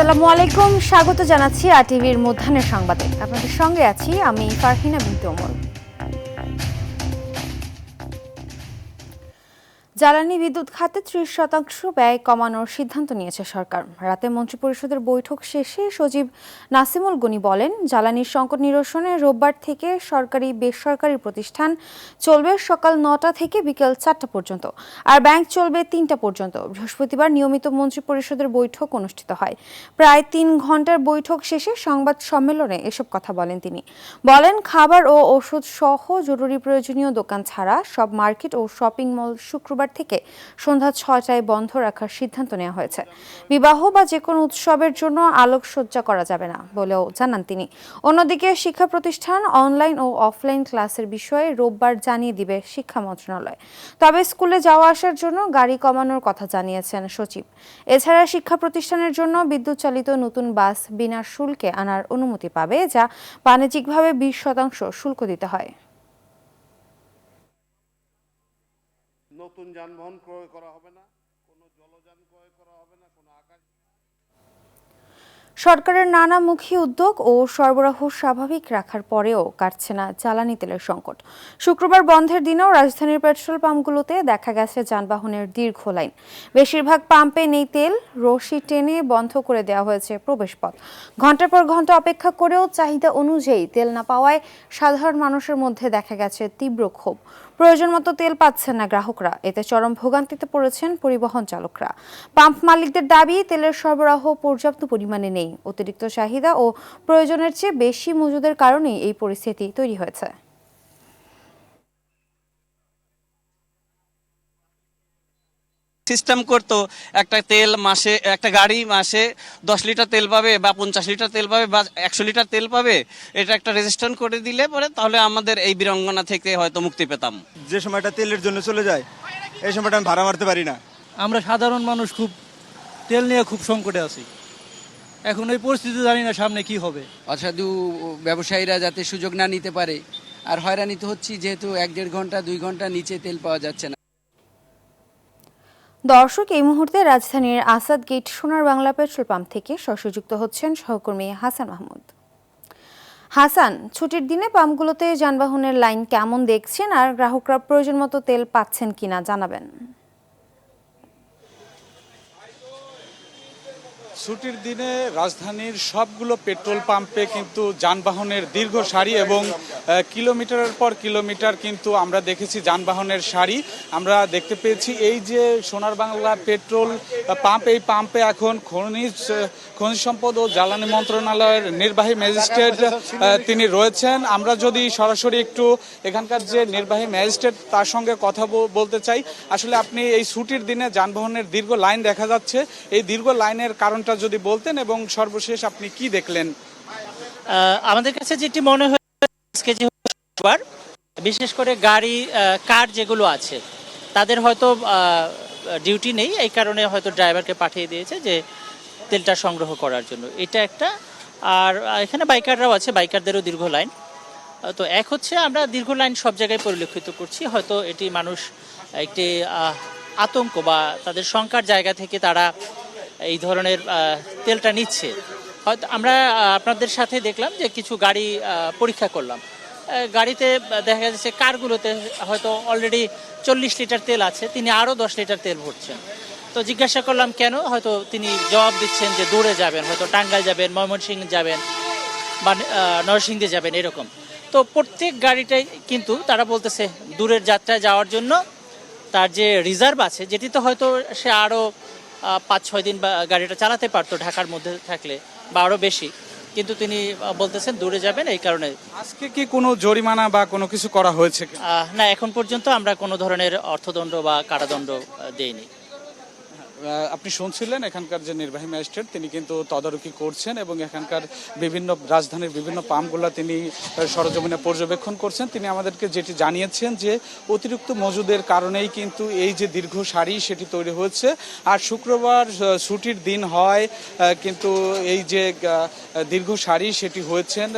আসসালামু আলাইকুম, স্বাগত জানাচ্ছি আরটিভির মধ্যাহ্নের সংবাদে। আপনাদের সঙ্গে আছি আমি ফারহিনা বিনতে ওমর। জ্বালানি বিদ্যুৎ খাতে ৩০% ব্যয় কমানোর সিদ্ধান্ত নিয়েছে সরকার। রাতে মন্ত্রিপরিষদের বৈঠক শেষে সচিব নাসিমুল গনি বলেন, জ্বালানির সংকট নিরসনে রোববার থেকে সরকারি বেসরকারি প্রতিষ্ঠান চলবে সকাল ৯টা থেকে বিকেল ৪টা পর্যন্ত, আর ব্যাংক চলবে ৩টা পর্যন্ত। বৃহস্পতিবার নিয়মিত মন্ত্রিপরিষদের বৈঠক অনুষ্ঠিত হয়। প্রায় ৩ ঘন্টার বৈঠক শেষে সংবাদ সম্মেলনে এসব কথা বলেন তিনি। বলেন, খাবার ও ওষুধ সহ জরুরি প্রয়োজনীয় দোকান ছাড়া সব মার্কেট ও শপিং মল শুক্রবার থেকে সন্ধ্যা ৬টায় বন্ধ রাখার সিদ্ধান্ত নেওয়া হয়েছে। বিবাহ বা যে কোনো উৎসবের জন্য আলোকসজ্জা করা যাবে না বলেও জানান তিনি। অন্যদিকে শিক্ষা প্রতিষ্ঠান অনলাইন ও অফলাইন ক্লাসের বিষয়ে রোববার জানিয়ে দিবে শিক্ষা মন্ত্রণালয়। তবে স্কুলে যাওয়া আসার জন্য গাড়ি কমানোর কথা জানিয়েছেন সচিব। এছাড়া শিক্ষা প্রতিষ্ঠানের জন্য বিদ্যুৎ চালিত নতুন বাস বিনা শুল্কে আনার অনুমতি পাবে, যা বাণিজ্যিকভাবে 20% শুল্ক দিতে হয়। নতুন যানবাহন ক্রয় করা হবে না, কোনো জলযান ক্রয় করা হবে না, কোনো আকাশ। সরকারের নানামুখী উদ্যোগ ও সরবরাহ স্বাভাবিক রাখার পরেও কাটছে না জ্বালানি তেলের সংকট। শুক্রবার বন্ধের দিনেও রাজধানীর পেট্রোল পাম্পগুলোতে দেখা গেছে যানবাহনের দীর্ঘ লাইন। বেশিরভাগ পাম্পে নেই তেল, রশি টেনে বন্ধ করে দেওয়া হয়েছে প্রবেশপথ। ঘন্টার পর ঘন্টা অপেক্ষা করেও চাহিদা অনুযায়ী তেল না পাওয়ায় সাধারণ মানুষের মধ্যে দেখা গেছে তীব্র ক্ষোভ। প্রয়োজন মতো তেল পাচ্ছেন না গ্রাহকরা, এতে চরম ভোগান্তিতে পড়েছেন পরিবহন চালকরা। পাম্প মালিকদের দাবি, তেলের সরবরাহ পর্যাপ্ত পরিমাণে নেই। অতিরিক্ত চাহিদা ও প্রয়োজনের চেয়ে বেশি মজুদের কারণেই এই পরিস্থিতি তৈরি হয়েছে। সিস্টেম করতো একটা গাড়ি মাসে 10 লিটার তেল পাবে বা 50 লিটার তেল পাবে বা 100 লিটার তেল পাবে, এটা একটা রেজিস্ট্রেশন করে দিলে পরে তাহলে আমাদের এই বিড়ম্বনা থেকে হয়তো মুক্তি পেতাম। যে সময়টা তেলের জন্য চলে যায় এই সময়টা আমি ভাড়া মারতে পারি না। আমরা সাধারণ মানুষ খুব তেল নিয়ে খুব সংকটে আছি। এখন এই পরিস্থিতি জানি না সামনে কি হবে। অসাধু ব্যবসায়ীরা যাতে সুযোগ না নিতে পারে, আর হয়রানিতে হচ্ছি যেহেতু 1-1.5 ঘন্টা 2 ঘন্টা নিচে তেল পাওয়া যাচ্ছে না। দর্শক, এই মুহূর্তে রাজধানীর আসাদ গেট সোনার বাংলা পেট্রোল পাম্প থেকে সরাসরি হচ্ছেন সহকর্মী হাসান মাহমুদ। হাসান, ছুটির দিনে পাম্পগুলোতে যানবাহনের লাইন কেমন দেখছেন, আর গ্রাহকরা প্রয়োজন মতো তেল পাচ্ছেন কিনা জানাবেন। ছুটির দিনে রাজধানীর সবগুলো পেট্রোল পাম্পে কিন্তু যানবাহনের দীর্ঘ সারি এবং কিলোমিটারের পর কিলোমিটার কিন্তু আমরা দেখেছি যানবাহনের সারি। আমরা দেখতে পেয়েছি এই যে সোনার বাংলা পেট্রোল পাম্প, এই পাম্পে এখন খনিজ সম্পদ ও জ্বালানি মন্ত্রণালয়ের নির্বাহী ম্যাজিস্ট্রেট তিনি রয়েছেন। আমরা যদি সরাসরি একটু এখানকার যে নির্বাহী ম্যাজিস্ট্রেট তার সঙ্গে কথা বলতে চাই। আসলে আপনি এই ছুটির দিনে যানবাহনের দীর্ঘ লাইন দেখা যাচ্ছে, এই দীর্ঘ লাইনের কারণটা যদি বলতেন এবং সর্বশেষ আপনি কি দেখলেন। আমাদের কাছে যেটি মনে হয়, আজকে যে বিশেষ করে গাড়ি কার যেগুলো আছে তাদের হয়তো ডিউটি নেই, এই কারণে হয়তো ড্রাইভারকে পাঠিয়ে দিয়েছে যে তেলটা সংগ্রহ করার জন্য, এটা একটা। আর এখানে বাইকাররাও আছে, বাইকারদেরও দীর্ঘ লাইন। তো এক হচ্ছে আমরা দীর্ঘ লাইন সব জায়গায় পরিলক্ষিত করছি, হয়তো এটি মানুষ একটি আতঙ্ক বা তাদের শঙ্কার জায়গা থেকে তারা এই ধরনের তেলটা নিচ্ছে। হয়তো আমরা আপনাদের সাথে দেখলাম যে কিছু গাড়ি পরীক্ষা করলাম, গাড়িতে দেখা যাচ্ছে কারগুলোতে হয়তো অলরেডি 40 লিটার তেল আছে, তিনি আরও 10 লিটার তেল ভরছেন। তো জিজ্ঞাসা করলাম কেন, হয়তো তিনি জবাব দিচ্ছেন যে দূরে যাবেন, হয়তো টাঙ্গাইল যাবেন, ময়মনসিংহ যাবেন বা নরসিংদী যাবেন এরকম। তো প্রত্যেক গাড়িটাই কিন্তু তারা বলতেছে দূরের যাত্রায় যাওয়ার জন্য তার যে রিজার্ভ আছে, যেটি তো হয়তো সে আরও 5-6 দিন বা গাড়িটা চালাতে পারতো ঢাকার মধ্যে থাকলে বা আরও বেশি, কিন্তু তিনি বলতেছেন দূরে যাবেন এই কারণে। আজকে কি কোনো জরিমানা বা কোনো কিছু করা হয়েছে? না, এখন পর্যন্ত আমরা কোনো ধরনের অর্থদণ্ড বা কারাদণ্ড দেইনি। আপনি শুনছিলেন এখানকার যে নির্বাহী ম্যাজিস্ট্রেট তিনি কিন্তু তদারকি করছেন এবং এখানকার রাজধানীর বিভিন্ন পাম্পগুলো তিনি সরজমিনে পর্যবেক্ষণ করছেন। তিনি আমাদেরকে যেটি জানিয়েছেন যে অতিরিক্ত মজুদের কারণেই কিন্তু এই যে দীর্ঘ সারি সেটি তৈরি হয়েছে। আর শুক্রবার ছুটির দিন হয় কিন্তু এই যে দীর্ঘ সারি সেটি হয়েছেন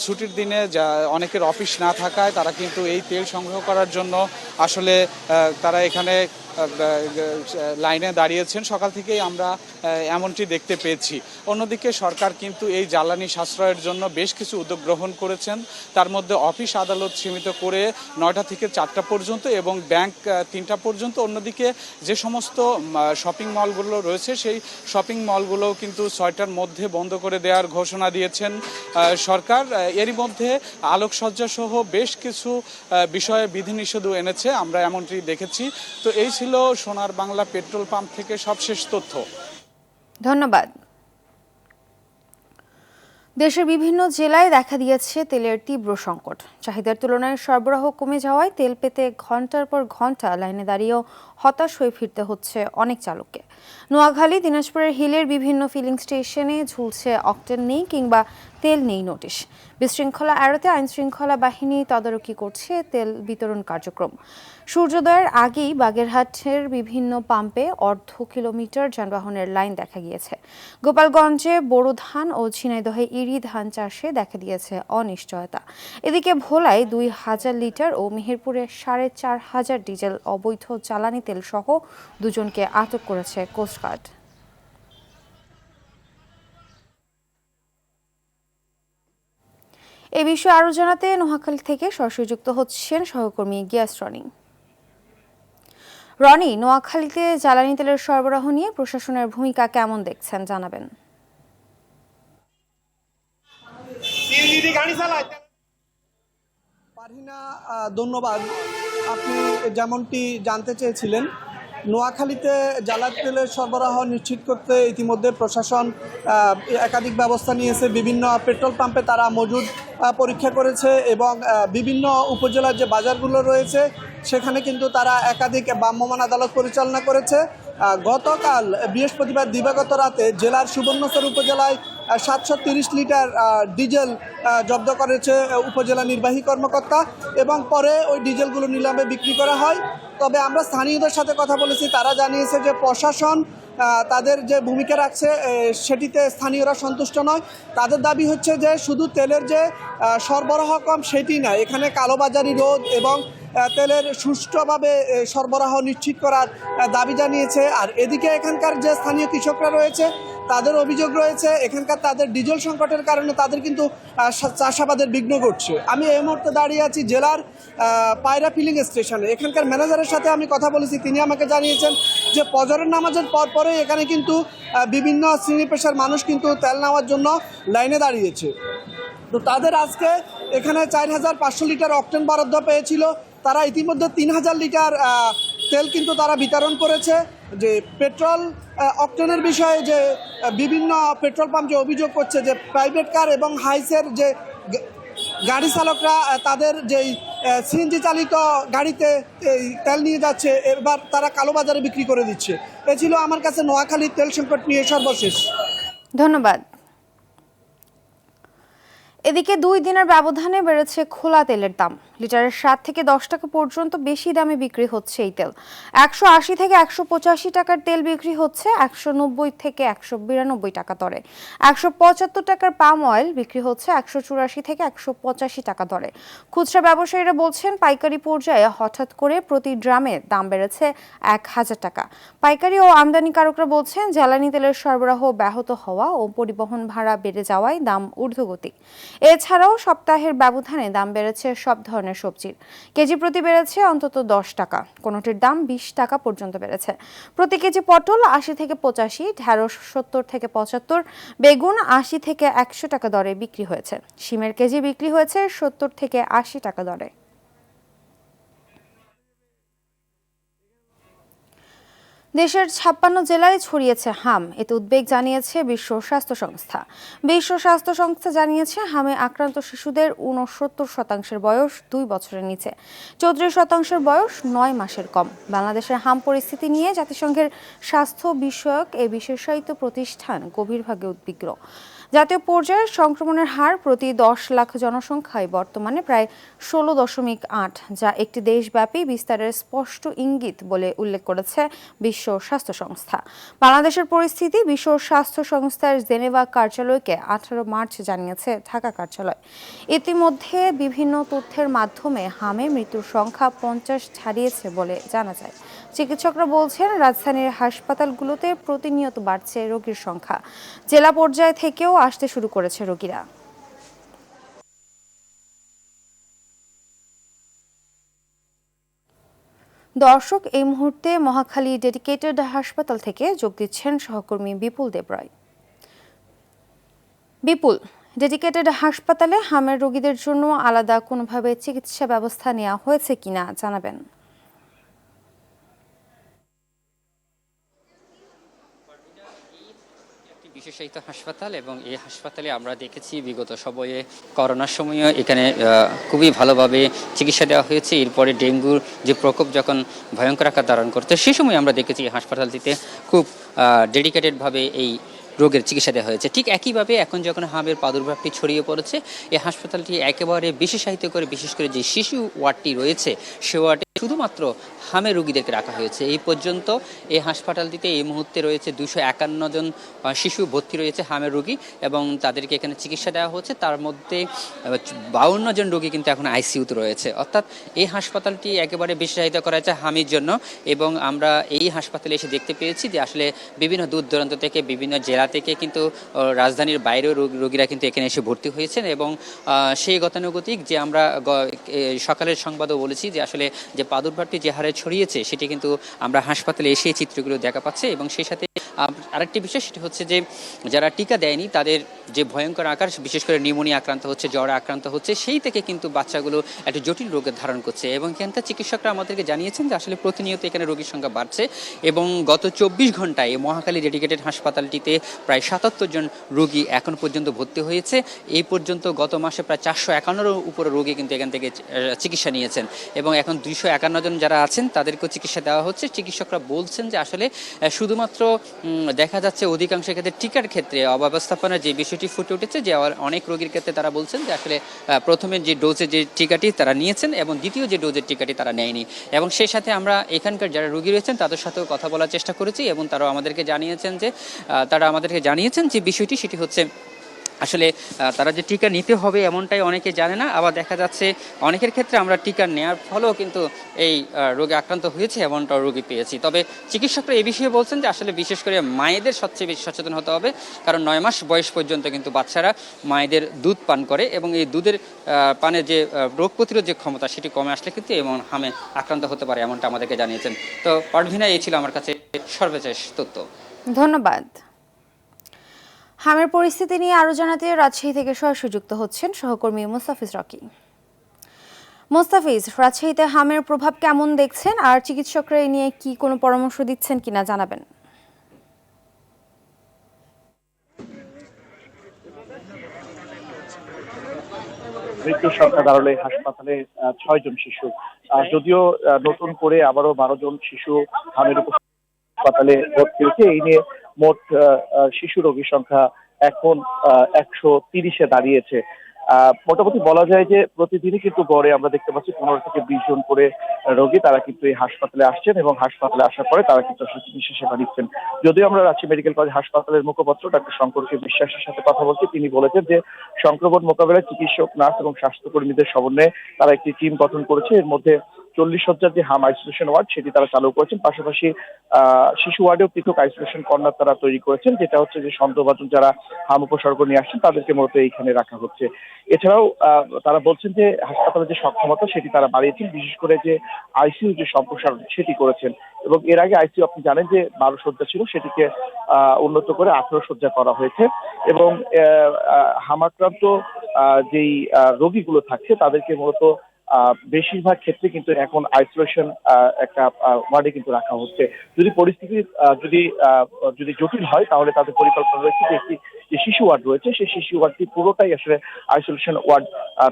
ছুটির দিনে, যা অনেকের অফিস না থাকায় তারা কিন্তু এই তেল সংগ্রহ করার জন্য আসলে তারা এখানে লাইনে দাঁড়িয়েছেন। সকাল থেকেই আমরা এমনটি দেখতে পেয়েছি। অন্যদিকে সরকার কিন্তু এই জ্বালানি সাশ্রয়ের জন্য বেশ কিছু উদ্যোগ গ্রহণ করেছেন। তার মধ্যে অফিস আদালত সীমিত করে 9টা থেকে 4টা পর্যন্ত এবং ব্যাংক 3টা পর্যন্ত। অন্যদিকে যে সমস্ত শপিং মলগুলো রয়েছে সেই শপিং মলগুলোও কিন্তু 6টার মধ্যে বন্ধ করে দেওয়ার ঘোষণা দিয়েছেন সরকার। এরই মধ্যে আলোকসজ্জা সহ বেশ কিছু বিষয়ে বিধিনিষেধও এনেছে, আমরা এমনটি দেখেছি। তো এই ছিল সোনার বাংলা পেট্রোল পাম্প থেকে সবশেষ তথ্য। ধন্যবাদ। দেশের বিভিন্ন জেলায় দেখা দিয়েছে তেলের তীব্র সংকট। চাহিদার তুলনায় সরবরাহ কমে যাওয়ায় তেল পেতে ঘন্টার পর ঘন্টা লাইনে দাঁড়িয়েও হতাশ হয়ে ফিরতে হচ্ছে অনেক চালককে। নোয়াখালী, দিনাজপুরের হিলের বিভিন্ন ফিলিং স্টেশনে ঝুলছে অকটেন নেই কিংবা তেল নেই নোটিশ। বিশৃঙ্খলা এড়াতে আইনশৃঙ্খলা বাহিনী তদারকি করছে তেল বিতরণ কার্যক্রম। সূর্যোদয়ের আগেই বাগেরহাটের বিভিন্ন পাম্পে অর্ধ কিলোমিটার যানবাহনের লাইন দেখা গিয়েছে। গোপালগঞ্জে বোরো ধান ও ঝিনাইদহে ইরি ধান চাষে দেখা দিয়েছে অনিশ্চয়তা। এদিকে ভোলায় 2000 লিটার ও মেহেরপুরে 4500 ডিজেল অবৈধ জ্বালানি তেল সহ দুজনকে আটক করেছে কোস্টগার্ড। এ বিষয়ে আরও জানাতে নোয়াখালী থেকে সরাসরি যুক্ত হচ্ছেন সহকর্মী গিয়াস রনি। রনি, নোয়াখালীতে জ্বালানি তেলের সরবরাহ নিয়ে প্রশাসনের ভূমিকা কেমন দেখছেন জানাবেন। পারহিনা, ধন্যবাদ। আপনি যেমনটি জানতে চেয়েছিলেন, নোয়াখালীতে জ্বালানি তেলের সরবরাহ নিশ্চিত করতে ইতিমধ্যে প্রশাসন একাধিক ব্যবস্থা নিয়েছে। বিভিন্ন পেট্রোল পাম্পে তারা মজুদ পরীক্ষা করেছে এবং বিভিন্ন উপজেলার যে বাজারগুলো রয়েছে সেখানে কিন্তু তারা একাধিক ভ্রাম্যমাণ আদালত পরিচালনা করেছে। গতকাল বৃহস্পতিবার দিবাগত রাতে জেলার সুবর্ণচর উপজেলায় 730 লিটার ডিজেল জব্দ করেছে উপজেলা নির্বাহী কর্মকর্তা এবং পরে ওই ডিজেলগুলো নিলামে বিক্রি করা হয়। তবে আমরা স্থানীয়দের সাথে কথা বলেছি, তারা জানিয়েছে যে প্রশাসন তাদের যে ভূমিকা রাখছে সেটিতে স্থানীয়রা সন্তুষ্ট নয়। তাদের দাবি হচ্ছে যে শুধু তেলের যে সরবরাহ কম সেটি না, এখানে কালোবাজারি রোধ এবং তেলের সুষ্ঠুভাবে সরবরাহ নিশ্চিত করার দাবি জানিয়েছে। আর এদিকে এখানকার যে স্থানীয় কৃষকরা রয়েছে তাদের অভিযোগ রয়েছে এখানকার তাদের ডিজেল সংকটের কারণে তাদের কিন্তু চাষাবাদের বিঘ্ন ঘটছে। আমি এই মুহূর্তে দাঁড়িয়ে আছি জেলার পায়রা ফিলিং স্টেশনে। এখানকার ম্যানেজারের সাথে আমি কথা বলেছি, তিনি আমাকে জানিয়েছেন যে ফজরের নামাজের পরে এখানে কিন্তু বিভিন্ন শ্রেণী পেশার মানুষ কিন্তু তেল নেওয়ার জন্য লাইনে দাঁড়িয়েছে। তো তাদের আজকে এখানে 4500 লিটার অকটেন বরাদ্দ পেয়েছিল, তারা ইতিমধ্যে 3000 লিটার তেল কিন্তু তারা বিতরণ করেছে। যে পেট্রোল অকটেনের বিষয়ে যে বিভিন্ন পেট্রোল পাম্প যে অভিযোগ করছে যে প্রাইভেট কার এবং হাইসের যে গাড়ি চালকরা তাদের যেই সিএনজি চালিত গাড়িতে তেল নিয়ে যাচ্ছে, এবার তারা কালোবাজারে বিক্রি করে দিচ্ছে। এ ছিল আমার কাছে নোয়াখালীর তেল সংকট নিয়ে সর্বশেষ। ধন্যবাদ। এদিকে 2 দিনের ব্যবধানে বেড়েছে খোলা তেলের দাম। লিটারের 7 থেকে 10 টাকা পর্যন্ত বেশি দামে বিক্রি হচ্ছে এই তেল। 180 থেকে 185 টাকার তেল বিক্রি হচ্ছে 190 থেকে 192 টাকা দরে। 175 টাকার পাম অয়েল বিক্রি হচ্ছে 184 থেকে 185 টাকা দরে। খুচরা ব্যবসায়ীরা বলছেন পাইকারি পর্যায়ে হঠাৎ করে প্রতি ড্রামে দাম বেড়েছে 1000 টাকা। পাইকারি ও আমদানিকারকরা বলছেন জ্বালানি তেলের সরবরাহ ব্যাহত হওয়া ও পরিবহন ভাড়া বেড়ে যাওয়ায় দাম ঊর্ধ্বগতি। এছাড়াও সপ্তাহের ব্যবধানে দাম বেড়েছে সব ধরনের সবজির। কেজি প্রতি বেড়েছে অন্তত 10 টাকা, কোনোটির দাম 20 টাকা পর্যন্ত বেড়েছে। প্রতি কেজি পটল 80 থেকে 85, ঢেঁড়স 70 থেকে 75, বেগুন 80 থেকে 100 টাকা দরে বিক্রি হয়েছে। শিমের কেজি বিক্রি হয়েছে 70 থেকে 80 টাকা দরে। দেশের 56 জেলায় ছড়িয়েছে হাম, এতে উদ্বেগ জানিয়েছে বিশ্ব স্বাস্থ্য সংস্থা। বিশ্ব স্বাস্থ্য সংস্থা জানিয়েছে হামে আক্রান্ত শিশুদের 69% বয়স 2 বছরের নিচে, 34% বয়স 9 মাসের কম। বাংলাদেশের হাম পরিস্থিতি নিয়ে জাতিসংঘের স্বাস্থ্য বিষয়ক এ বিশেষায়িত প্রতিষ্ঠান গভীরভাবে উদ্বিগ্ন। জাতীয় পর্যায়ে সংক্রমণের হার প্রতি 10 লাখ জনসংখ্যায় বর্তমানে প্রায় 16.8, যা একটি দেশব্যাপী বিস্তারের স্পষ্ট ইঙ্গিত বলে উল্লেখ করেছে বিশ্ব স্বাস্থ্য সংস্থা। বাংলাদেশের পরিস্থিতি বিশ্ব স্বাস্থ্য সংস্থার জেনেভা কার্যালয়কে 18 মার্চ জানিয়েছে ঢাকা কার্যালয়। ইতিমধ্যে বিভিন্ন তথ্যের মাধ্যমে হামে মৃত্যুর সংখ্যা 50 ছাড়িয়েছে বলে জানা যায়। চিকিৎসকরা বলছেন, রাজধানীর হাসপাতালগুলোতে প্রতিনিয়ত বাড়ছে রোগীর সংখ্যা। জেলা পর্যায় থেকেও আসতে শুরু করেছে রোগীরা। দর্শক, এই মুহূর্তে মহাখালী ডেডিকেটেড হাসপাতাল থেকে যোগ দিচ্ছেন সহকর্মী বিপুল দেবরায়। বিপুল, ডেডিকেটেড হাসপাতালে হামের রোগীদের জন্য আলাদা কোনোভাবে চিকিৎসা ব্যবস্থা নেওয়া হয়েছে কিনা জানাবেন। বিশেষায়িত হাসপাতাল এবং এই হাসপাতালে আমরা দেখেছি বিগত সময়ে করোনার সময়ও এখানে খুবই ভালোভাবে চিকিৎসা দেওয়া হয়েছে। এরপরে ডেঙ্গুর যে প্রকোপ যখন ভয়ঙ্কর আকার ধারণ করতে, সেই সময় আমরা দেখেছি এই হাসপাতালটিতে খুব ডেডিকেটেডভাবে এই রোগের চিকিৎসা দেওয়া হয়েছে। ঠিক একইভাবে এখন যখন হামের প্রাদুর্ভাবটি ছড়িয়ে পড়েছে, এই হাসপাতালটি একেবারে বিশেষায়িত করে, বিশেষ করে যে শিশু ওয়ার্ডটি রয়েছে সে ওয়ার্ডে শুধুমাত্র হামের রোগীদেরকে রাখা হয়েছে। এই পর্যন্ত এই হাসপাতালটিতে এই মুহূর্তে রয়েছে 251 জন শিশু ভর্তি রয়েছে হামের রোগী, এবং তাদেরকে এখানে চিকিৎসা দেওয়া হচ্ছে। তার মধ্যে 52 জন রোগী কিন্তু এখন আইসিইউতে রয়েছে। অর্থাৎ এই হাসপাতালটি একেবারে বিশেষায়িত করা হয়েছে হামির জন্য। এবং আমরা এই হাসপাতালে এসে দেখতে পেয়েছি যে আসলে বিভিন্ন দূর দূরান্ত থেকে, বিভিন্ন জেলা থেকে কিন্তু রাজধানীর বাইরেও রোগীরা কিন্তু এখানে এসে ভর্তি হয়েছেন। এবং সেই গতানুগতিক যে আমরা সকালের সংবাদও বলেছি যে আসলে যে প্রাদুর্ভাবটি যে হারে ছড়িয়েছে সেটি কিন্তু আমরা হাসপাতালে এসে চিত্রগুলো দেখা পাচ্ছে। এবং সেই সাথে আরেকটি বিষয়, সেটি হচ্ছে যে যারা টিকা দেয়নি তাদের যে ভয়ঙ্কর আকার, বিশেষ করে নিউমোনিয়া আক্রান্ত হচ্ছে, জ্বরে আক্রান্ত হচ্ছে, সেই থেকে কিন্তু বাচ্চাগুলো একটা জটিল রোগের ধারণ করছে। এবং এখানকার চিকিৎসকরা আমাদেরকে জানিয়েছেন যে আসলে প্রতিনিয়ত এখানে রোগীর সংখ্যা বাড়ছে। এবং গত 24 ঘন্টায় মহাখালী ডেডিকেটেড হাসপাতালটিতে প্রায় 77 জন রোগী এখন পর্যন্ত ভর্তি হয়েছে। এই পর্যন্ত গত মাসে প্রায় 451-এর উপরে রোগী কিন্তু এখান থেকে চিকিৎসা নিয়েছেন। এবং এখন 251 জন যারা আছেন তাদেরকেও চিকিৎসা দেওয়া হচ্ছে। চিকিৎসকরা বলছেন যে আসলে শুধুমাত্র দেখা যাচ্ছে অধিকাংশ ক্ষেত্রে টিকার ক্ষেত্রে অব্যবস্থাপনার যে বিষয়টি ফুটে উঠেছে, যে অনেক রোগীর ক্ষেত্রে তারা বলছেন যে আসলে প্রথমে যে ডোজের যে টিকাটি তারা নিয়েছেন এবং দ্বিতীয় যে ডোজের টিকাটি তারা নেয়নি। এবং সেই সাথে আমরা এখানকার যারা রোগী রয়েছেন তাদের সাথেও কথা বলার চেষ্টা করেছি, এবং তারা আমাদেরকে জানিয়েছেন যে বিষয়টি সেটি হচ্ছে আসলে তারা যে টিকা নিতে হবে এমনটাই অনেকে জানে না। আবার দেখা যাচ্ছে অনেকের ক্ষেত্রে আমরা টিকা নেওয়ার ফলেও কিন্তু এই রোগে আক্রান্ত হয়েছে এমনটাও রোগী পেয়েছি। তবে চিকিৎসকরা এই বিষয়ে বলছেন যে আসলে বিশেষ করে মায়েদের সবচেয়ে বেশি সচেতন হতে হবে, কারণ 9 মাস বয়স পর্যন্ত কিন্তু বাচ্চারা মায়েদের দুধ পান করে, এবং এই দুধের পানের যে রোগ প্রতিরোধ যে ক্ষমতা সেটি কমে আসলে কিন্তু এমন হামে আক্রান্ত হতে পারে, এমনটা আমাদেরকে জানিয়েছেন। তো পারভিনা, এই ছিল আমার কাছে সর্বশেষ তথ্য। ধন্যবাদ। হামের পরিস্থিতি নিয়ে আরো জানাতে রাজশাহী থেকে সরাসরি যুক্ত হচ্ছেন সহকর্মী মোস্তাফিজ রকি। মোস্তাফিজ, রাজশাহীতে হামের প্রভাব কেমন দেখছেন, আর চিকিৎসকরা এই নিয়ে কি কোনো পরামর্শ দিচ্ছেন কিনা জানাবেন। মৃত্যুর সংখ্যা দাঁড়ালে হাসপাতালে 6 জন শিশু। যদিও নতুন করে আবারও 12 জন শিশু হামের উপর হাসপাতালে ভর্তি হয়েছে। এই নিয়ে মোট শিশু রোগীর সংখ্যা এখন 130-এ দাঁড়িয়েছে। মোটামুটি বলা যায় যে প্রতিদিনই কিন্তু গড়ে আমরা দেখতে পাচ্ছি 15 থেকে 20 জন করে রোগী তারা কিন্তু এই হাসপাতালে আসছেন, এবং হাসপাতালে আসার পরে তারা কিন্তু চিকিৎসা সেবা নিচ্ছেন। যদিও আমরা রাজশাহী মেডিকেল কলেজ হাসপাতালের মুখপাত্র ডাক্তার শঙ্করকে বিশ্বাসের সাথে কথা বলছি, তিনি বলেছেন যে সংক্রমণ মোকাবেলায় চিকিৎসক, নার্স এবং স্বাস্থ্যকর্মীদের সমন্বয়ে তারা একটি টিম গঠন করেছে। এর মধ্যে 40 শয্যার যে হাম আইসোলেশন ওয়ার্ড সেটি তারা চালু করেছেন, পাশাপাশি শিশু ওয়ার্ডেও পৃথক আইসোলেশন কর্নার তারা তৈরি করেছেন, যেটা হচ্ছে যে সন্দেহভাজন যারা হাম উপসর্গ নিয়ে আসছেন তাদেরকে মূলত এইখানে রাখা হচ্ছে। এছাড়াও তারা বলছেন যে হাসপাতালের যে সক্ষমতা সেটি তারা বাড়িয়েছেন, বিশেষ করে যে আইসিইউ যে সম্প্রসারণ সেটি করেছেন। এবং এর আগে আইসিইউ আপনি জানেন যে 12 শয্যা ছিল, সেটিকে উন্নত করে 18 শয্যা করা হয়েছে। এবং হামাক্রান্ত যেই রোগীগুলো থাকছে তাদেরকে মূলত বেশিরভাগ ক্ষেত্রে কিন্তু এখন আইসোলেশন একটা ওয়ার্ডে কিন্তু রাখা হচ্ছে। যদি পরিস্থিতি যদি জটিল হয় তাহলে তাদের পরিকল্পনা রয়েছে যে একটি যে শিশু ওয়ার্ড রয়েছে সেই শিশু ওয়ার্ডটি পুরোটাই আসলে আইসোলেশন ওয়ার্ড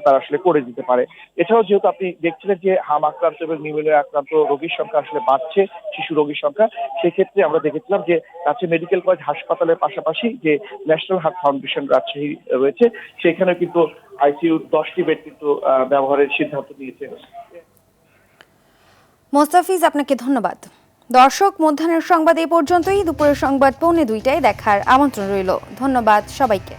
তারা আসলে করে দিতে পারে। এছাড়াও যেহেতু আপনি দেখছিলেন যে হাম আক্রান্ত এবং নিউমোনিয়া আক্রান্ত রোগীর সংখ্যা আসলে বাড়ছে, শিশু রোগীর সংখ্যা, সেক্ষেত্রে আমরা দেখেছিলাম যে রাজশাহী মেডিকেল কলেজ হাসপাতালের পাশাপাশি যে ন্যাশনাল হার্ট ফাউন্ডেশন রাজশাহী রয়েছে সেখানে কিন্তু আইসিইউ 10টি বেড কিন্তু ব্যবহারের সিদ্ধান্ত নিয়েছে। মোস্তাফিজ, আপনাকে ধন্যবাদ। দর্শক, মধ্যাহ্নের সংবাদ এই পর্যন্তই। দুপুরের সংবাদ 1:45টায় দেখার আমন্ত্রণ রইল। ধন্যবাদ সবাইকে।